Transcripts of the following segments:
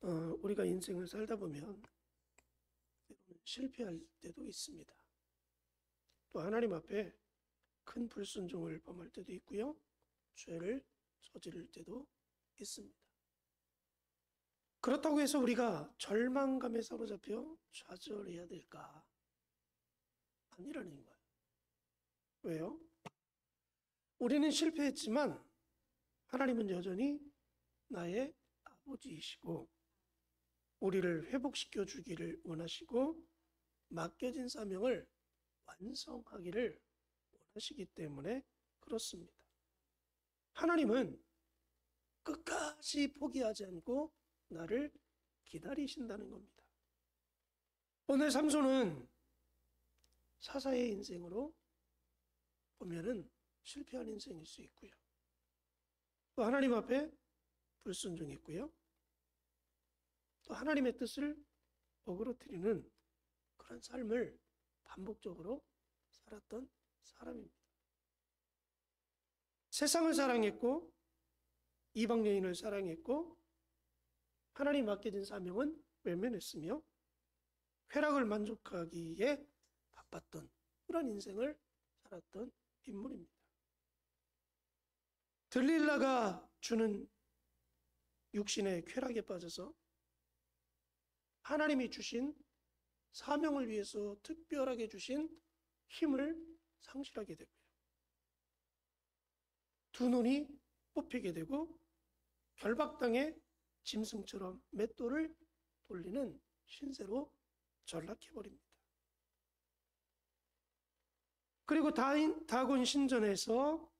우리가 인생을 살다 보면 실패할 때도 있습니다. 또 하나님 앞에 큰 불순종을 범할 때도 있고요. 죄를 저지를 때도 있습니다. 그렇다고 해서 우리가 절망감에 사로잡혀 좌절해야 될까? 아니라는 거예요. 왜요? 우리는 실패했지만 하나님은 여전히 나의 아버지이시고 우리를 회복시켜 주기를 원하시고 맡겨진 사명을 완성하기를 원하시기 때문에 그렇습니다. 하나님은 끝까지 포기하지 않고 나를 기다리신다는 겁니다. 오늘 삼손은 사사의 인생으로 보면은 실패한 인생일 수 있고요. 또 하나님 앞에 불순종했고요. 또 하나님의 뜻을 어그러뜨리는 그런 삶을 반복적으로 살았던 사람입니다. 세상을 사랑했고 이방 여인을 사랑했고 하나님 맡겨진 사명은 외면했으며 쾌락을 만족하기에 바빴던 그런 인생을 살았던 인물입니다. 들릴라가 주는 육신의 쾌락에 빠져서 하나님이 주신 사명을 위해서 특별하게 주신 힘을 상실하게 되고요. 두 눈이 뽑히게 되고 결박당해 짐승처럼 맷돌을 돌리는 신세로 전락해버립니다. 그리고 다곤 신전에서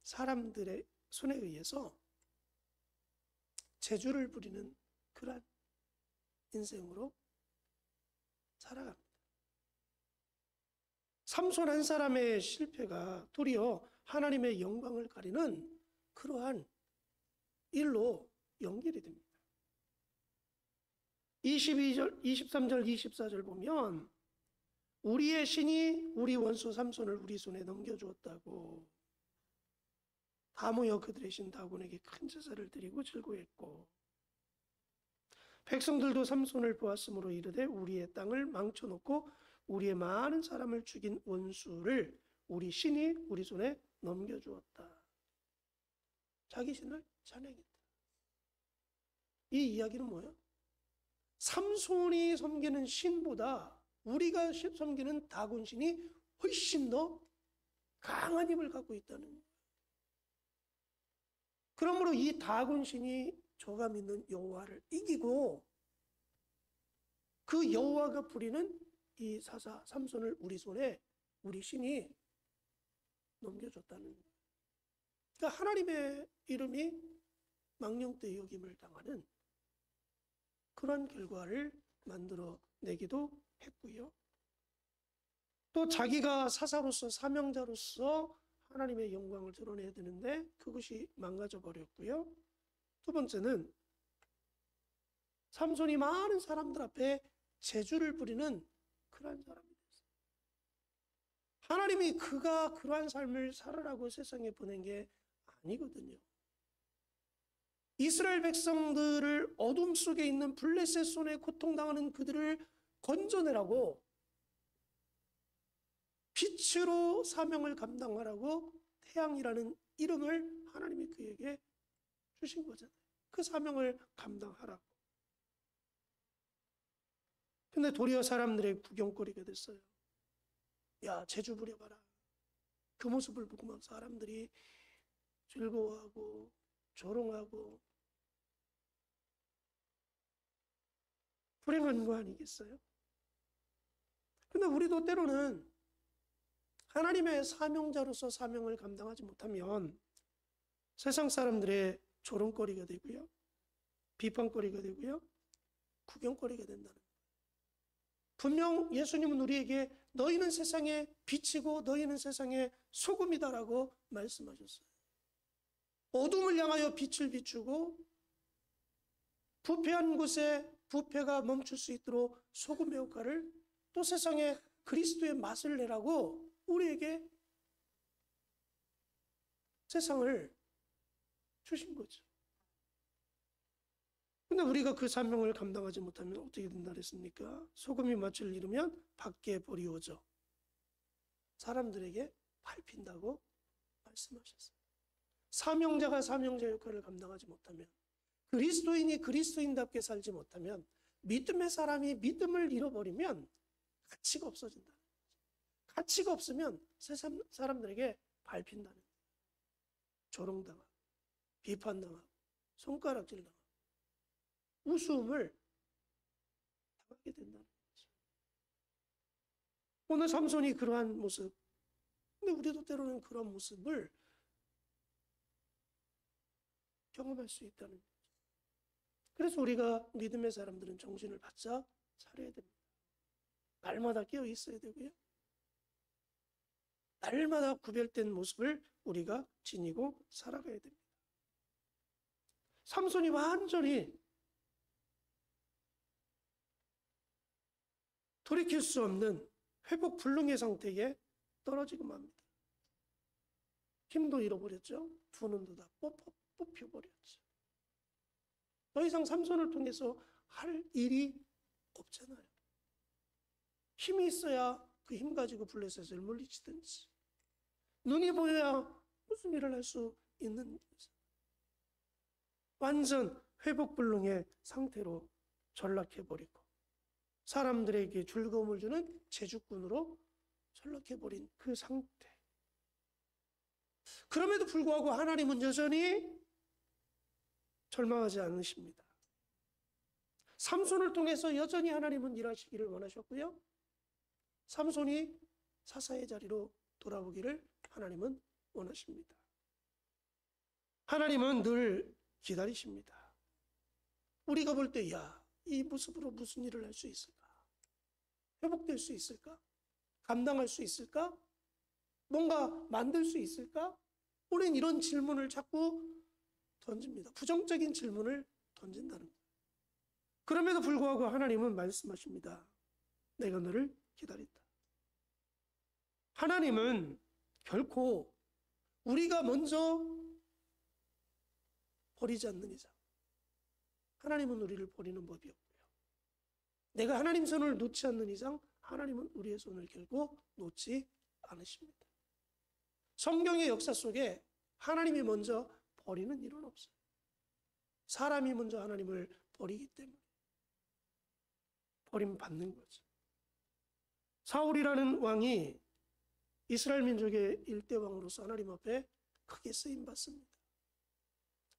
사람들의 손에 의해서 재주를 부리는 그런 인생으로 살아갑니다. 삼손 한 사람의 실패가 도리어 하나님의 영광을 가리는 그러한 일로 연결이 됩니다. 22절, 23절, 24절 보면 우리의 신이 우리 원수 삼손을 우리 손에 넘겨주었다고 다 모여 그들의 신 다곤에게 큰 제사를 드리고 즐거워했고 백성들도 삼손을 보았으므로 이르되 우리의 땅을 망쳐놓고 우리의 많은 사람을 죽인 원수를 우리 신이 우리 손에 넘겨주었다. 자기 신을 찬양했다. 이 이야기는 뭐예요? 삼손이 섬기는 신보다 우리가 섬기는 다곤 신이 훨씬 더 강한 힘을 갖고 있다는 거예요. 그러므로 이 다곤 신이 저가 믿는 여호와를 이기고 그 여호와가 부리는 이 사사 삼손을 우리 손에 우리 신이 넘겨줬다는 거예요. 그러니까 하나님의 이름이 망령되이 여김을 당하는 그런 결과를 만들어내기도 했고요. 또 자기가 사사로서 사명자로서 하나님의 영광을 드러내야 되는데 그것이 망가져 버렸고요. 두 번째는 삼손이 많은 사람들 앞에 재주를 부리는 그러한 사람이 됐어요. 하나님이 그가 그러한 삶을 살으라고 세상에 보낸 게 아니거든요. 이스라엘 백성들을 어둠 속에 있는 블레셋 손에 고통당하는 그들을 건져내라고 빛으로 사명을 감당하라고 태양이라는 이름을 하나님이 그에게 주신 거잖아요. 그 사명을 감당하라고. 근데 도리어 사람들의 구경거리가 됐어요. 야, 재주 부려봐라. 그 모습을 보고 막 사람들이 즐거워하고 조롱하고 불행한 거 아니겠어요? 근데 우리도 때로는 하나님의 사명자로서 사명을 감당하지 못하면 세상 사람들의 조롱거리가 되고요. 비판거리가 되고요. 구경거리가 된다는 거예요. 분명 예수님은 우리에게 너희는 세상의 빛이고 너희는 세상의 소금이다라고 말씀하셨어요. 어둠을 향하여 빛을 비추고 부패한 곳에 부패가 멈출 수 있도록 소금의 역할을 또 세상에 그리스도의 맛을 내라고 우리에게 세상을 주신 거죠. 근데 우리가 그 사명을 감당하지 못하면 어떻게 된다 그랬습니까? 소금이 맛을 잃으면 밖에 버리워져 사람들에게 밟힌다고 말씀하셨어요. 사명자가 사명자 역할을 감당하지 못하면, 그리스도인이 그리스도인답게 살지 못하면, 믿음의 사람이 믿음을 잃어버리면 가치가 없어진다. 가치가 없으면 세상 사람들에게 밟힌다는 거예요. 조롱당하고 비판당하고 손가락질당하고 우스움을 당하게 된다는 거죠. 오늘 삼손이 그러한 모습, 근데 우리도 때로는 그런 모습을 경험할 수 있다는 거죠. 그래서 우리가 믿음의 사람들은 정신을 바짝 차려야 됩니다. 날마다 깨어 있어야 되고요. 날마다 구별된 모습을 우리가 지니고 살아가야 됩니다. 삼손이 완전히 돌이킬 수 없는 회복 불능의 상태에 떨어지고 맙니다. 힘도 잃어버렸죠. 두 눈도 다 뽑혀버렸죠. 더 이상 삼손을 통해서 할 일이 없잖아요. 힘이 있어야 그 힘 가지고 블레셋을 물리치든지, 눈이 보여야 무슨 일을 할 수 있는 거죠. 완전 회복불능의 상태로 전락해버리고 사람들에게 즐거움을 주는 제주꾼으로 전락해버린 그 상태. 그럼에도 불구하고 하나님은 여전히 절망하지 않으십니다. 삼손을 통해서 여전히 하나님은 일하시기를 원하셨고요. 삼손이 사사의 자리로 돌아오기를 하나님은 원하십니다. 하나님은 늘 기다리십니다. 우리가 볼 때, 야, 이 모습으로 무슨 일을 할 수 있을까? 회복될 수 있을까? 감당할 수 있을까? 뭔가 만들 수 있을까? 우리는 이런 질문을 자꾸 던집니다. 부정적인 질문을 던진다는 거예요. 그럼에도 불구하고 하나님은 말씀하십니다. 내가 너를 기다린다. 하나님은 결코 우리가 먼저 버리지 않는 이상 하나님은 우리를 버리는 법이 없고요. 내가 하나님 손을 놓지 않는 이상 하나님은 우리의 손을 결코 놓지 않으십니다. 성경의 역사 속에 하나님이 먼저 버리는 일은 없어요. 사람이 먼저 하나님을 버리기 때문에 버림받는 거죠. 사울이라는 왕이 이스라엘 민족의 일대왕으로서 하나님 앞에 크게 쓰임받습니다.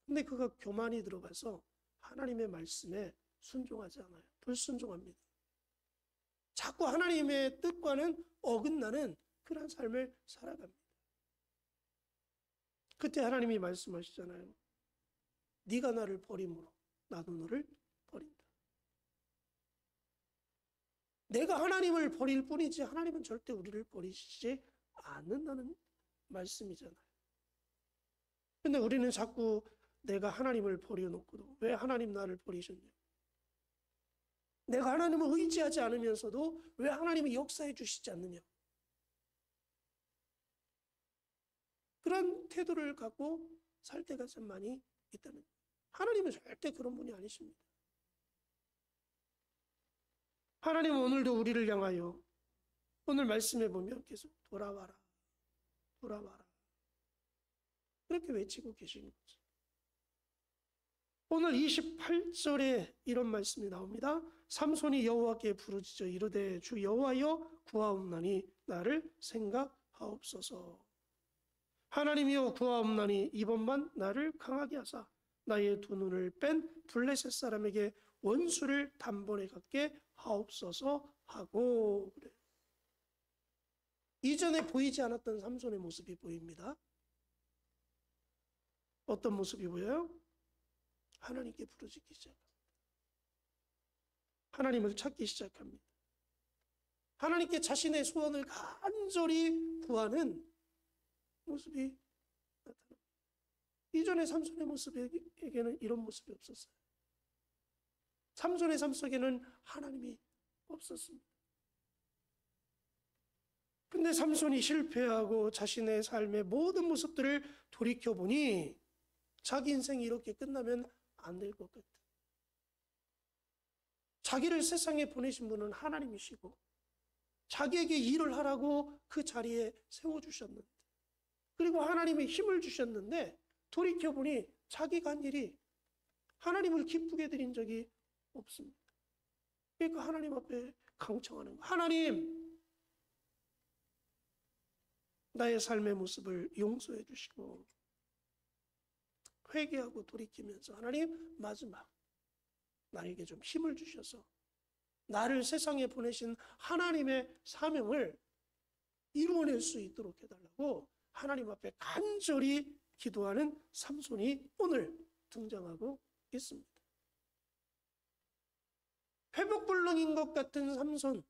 근데 그가 교만이 들어가서 하나님의 말씀에 순종하지 않아요. 불순종합니다. 자꾸 하나님의 뜻과는 어긋나는 그런 삶을 살아갑니다. 그때 하나님이 말씀하시잖아요. 네가 나를 버림으로 나도 너를 버린다. 내가 하나님을 버릴 뿐이지 하나님은 절대 우리를 버리시지 않는다는 말씀이잖아요. 근데 우리는 자꾸 내가 하나님을 버려놓고도 왜 하나님 나를 버리셨냐? 내가 하나님을 의지하지 않으면서도 왜 하나님이 역사해 주시지 않느냐? 그런 태도를 갖고 살 때가 참 많이 있다는 거예요. 하나님은 절대 그런 분이 아니십니다. 하나님은 오늘도 우리를 향하여 오늘 말씀해 보면 계속 돌아와라, 돌아와라 그렇게 외치고 계시는 거죠. 오늘 28절에 이런 말씀이 나옵니다. 삼손이 여호와께 부르짖어 이르되 주 여호와여 구하옵나니 나를 생각하옵소서. 하나님이여 구하옵나니 이번만 나를 강하게 하사 나의 두 눈을 뺀 블레셋 사람에게 원수를 단번에 갖게 하옵소서 하고 그래요. 이전에 보이지 않았던 삼손의 모습이 보입니다. 어떤 모습이 보여요? 하나님께 부르짖기 시작합니다. 하나님을 찾기 시작합니다. 하나님께 자신의 소원을 간절히 구하는 모습이 나타납니다. 이전에 삼손의 모습에게는 이런 모습이 없었어요. 삼손의 삶 속에는 하나님이 없었습니다. 근데 삼손이 실패하고 자신의 삶의 모든 모습들을 돌이켜보니 자기 인생이 이렇게 끝나면 안 될 것 같아요. 자기를 세상에 보내신 분은 하나님이시고 자기에게 일을 하라고 그 자리에 세워주셨는데, 그리고 하나님이 힘을 주셨는데 돌이켜보니 자기가 한 일이 하나님을 기쁘게 드린 적이 없습니다. 그러니까 하나님 앞에 강청하는 거예요. 하나님, 나의 삶의 모습을 용서해 주시고 회개하고 돌이키면서 하나님, 마지막 나에게 좀 힘을 주셔서 나를 세상에 보내신 하나님의 사명을 이루어낼 수 있도록 해달라고 하나님 앞에 간절히 기도하는 삼손이 오늘 등장하고 있습니다. 회복불능인 것 같은 삼손,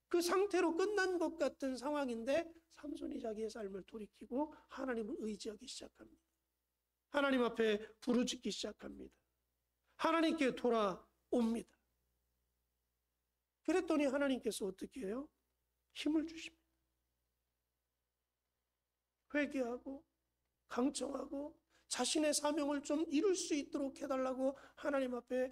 그 상태로 끝난 것 같은 상황인데 삼손이 자기의 삶을 돌이키고 하나님을 의지하기 시작합니다. 하나님 앞에 부르짖기 시작합니다. 하나님께 돌아옵니다. 그랬더니 하나님께서 어떻게 해요? 힘을 주십니다. 회개하고 강청하고 자신의 사명을 좀 이룰 수 있도록 해달라고 하나님 앞에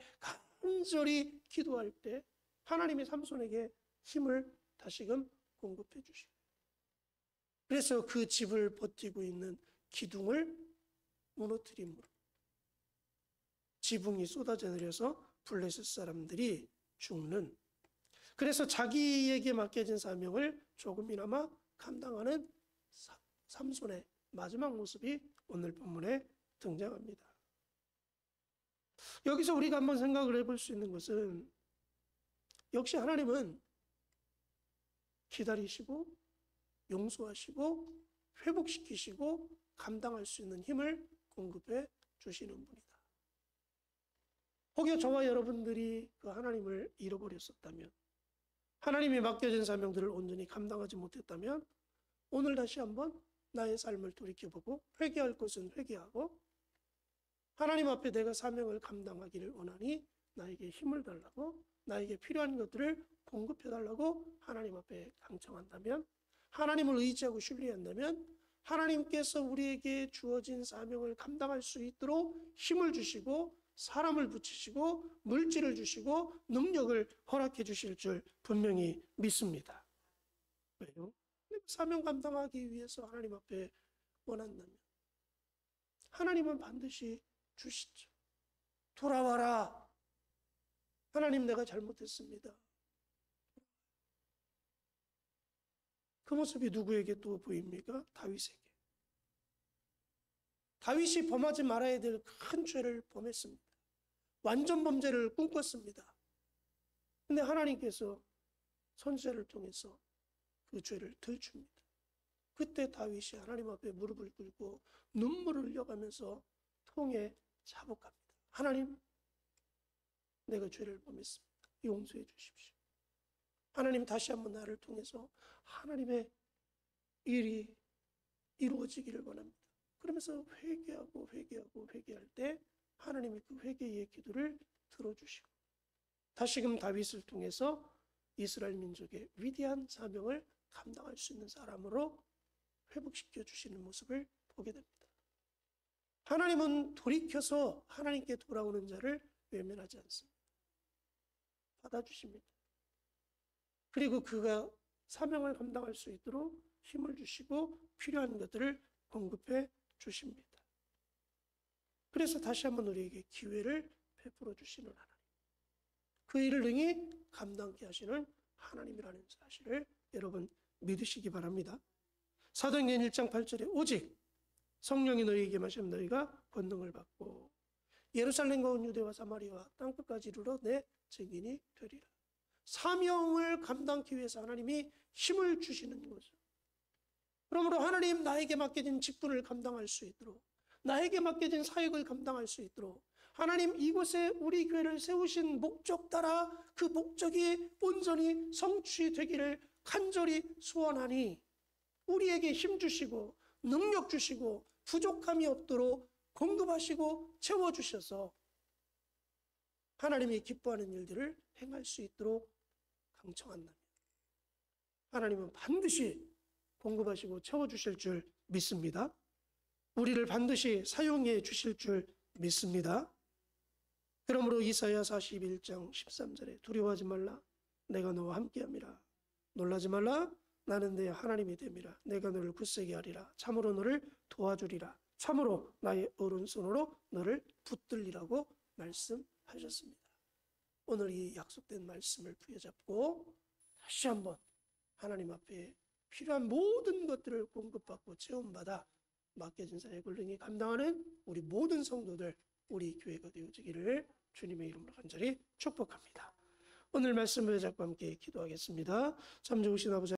간절히 기도할 때 하나님이 삼손에게 힘을 다시금 공급해 주시고, 그래서 그 집을 버티고 있는 기둥을 무너뜨림으로 지붕이 쏟아져 내려서 블레셋 사람들이 죽는, 그래서 자기에게 맡겨진 사명을 조금이나마 감당하는 삼손의 마지막 모습이 오늘 본문에 등장합니다. 여기서 우리가 한번 생각을 해볼 수 있는 것은 역시 하나님은 기다리시고 용서하시고 회복시키시고 감당할 수 있는 힘을 공급해 주시는 분이다. 혹여 저와 여러분들이 그 하나님을 잃어버렸었다면, 하나님이 맡겨진 사명들을 온전히 감당하지 못했다면 오늘 다시 한번 나의 삶을 돌이켜보고 회개할 것은 회개하고 하나님 앞에 내가 사명을 감당하기를 원하니 나에게 힘을 달라고, 나에게 필요한 것들을 공급해달라고 하나님 앞에 강청한다면, 하나님을 의지하고 신뢰한다면 하나님께서 우리에게 주어진 사명을 감당할 수 있도록 힘을 주시고 사람을 붙이시고 물질을 주시고 능력을 허락해 주실 줄 분명히 믿습니다. 왜요? 사명 감당하기 위해서 하나님 앞에 원한다면 하나님은 반드시 주시죠. 돌아와라. 하나님, 내가 잘못했습니다. 그 모습이 누구에게 또 보입니까? 다윗에게. 다윗이 범하지 말아야 될 큰 죄를 범했습니다. 완전 범죄를 꿈꿨습니다. 근데 하나님께서 선지자를 통해서 그 죄를 들춥니다. 그때 다윗이 하나님 앞에 무릎을 꿇고 눈물을 흘려가면서 통에 자복합니다. 하나님, 내가 죄를 범했습니다. 용서해 주십시오. 하나님, 다시 한번 나를 통해서 하나님의 일이 이루어지기를 원합니다. 그러면서 회개하고 회개할 때 하나님이 그 회개의 기도를 들어주시고 다시금 다윗을 통해서 이스라엘 민족의 위대한 사명을 감당할 수 있는 사람으로 회복시켜 주시는 모습을 보게 됩니다. 하나님은 돌이켜서 하나님께 돌아오는 자를 외면하지 않습니다. 받아주십니다. 그리고 그가 사명을 감당할 수 있도록 힘을 주시고 필요한 것들을 공급해 주십니다. 그래서 다시 한번 우리에게 기회를 베풀어 주시는 하나님, 그 일을 능히 감당케 하시는 하나님이라는 사실을 여러분 믿으시기 바랍니다. 사도행전 1장 8절에 오직 성령이 너희에게 마시면 너희가 권능을 받고 예루살렘과 온 유대와 사마리아와 땅끝까지 이르러 내 증인이 되리라. 사명을 감당하기 위해서 하나님이 힘을 주시는 거죠. 그러므로 하나님, 나에게 맡겨진 직분을 감당할 수 있도록, 나에게 맡겨진 사역을 감당할 수 있도록 하나님, 이곳에 우리 교회를 세우신 목적 따라 그 목적이 온전히 성취되기를 간절히 소원하니 우리에게 힘 주시고 능력 주시고 부족함이 없도록 공급하시고 채워주셔서 하나님이 기뻐하는 일들을 행할 수 있도록 강청한다면 하나님은 반드시 공급하시고 채워주실 줄 믿습니다. 우리를 반드시 사용해 주실 줄 믿습니다. 그러나 그러므로 이사야 41장 13절에 두려워하지 말라. 내가 너와 함께함이라. 놀라지 말라. 나는 내 하나님이 됨이라. 내가 너를 굳세게 하리라. 참으로 너를 도와주리라. 참으로 나의 오른손으로 너를 붙들리라고 말씀하셨습니다. 오늘 이 약속된 말씀을 부여잡고 다시 한번 하나님 앞에 필요한 모든 것들을 공급받고 체험받아 맡겨진 사역을 능히 감당하는 우리 모든 성도들, 우리 교회가 되어지기를 주님의 이름으로 간절히 축복합니다. 오늘 말씀을 잡고 함께 기도하겠습니다. 참 좋으신 아버지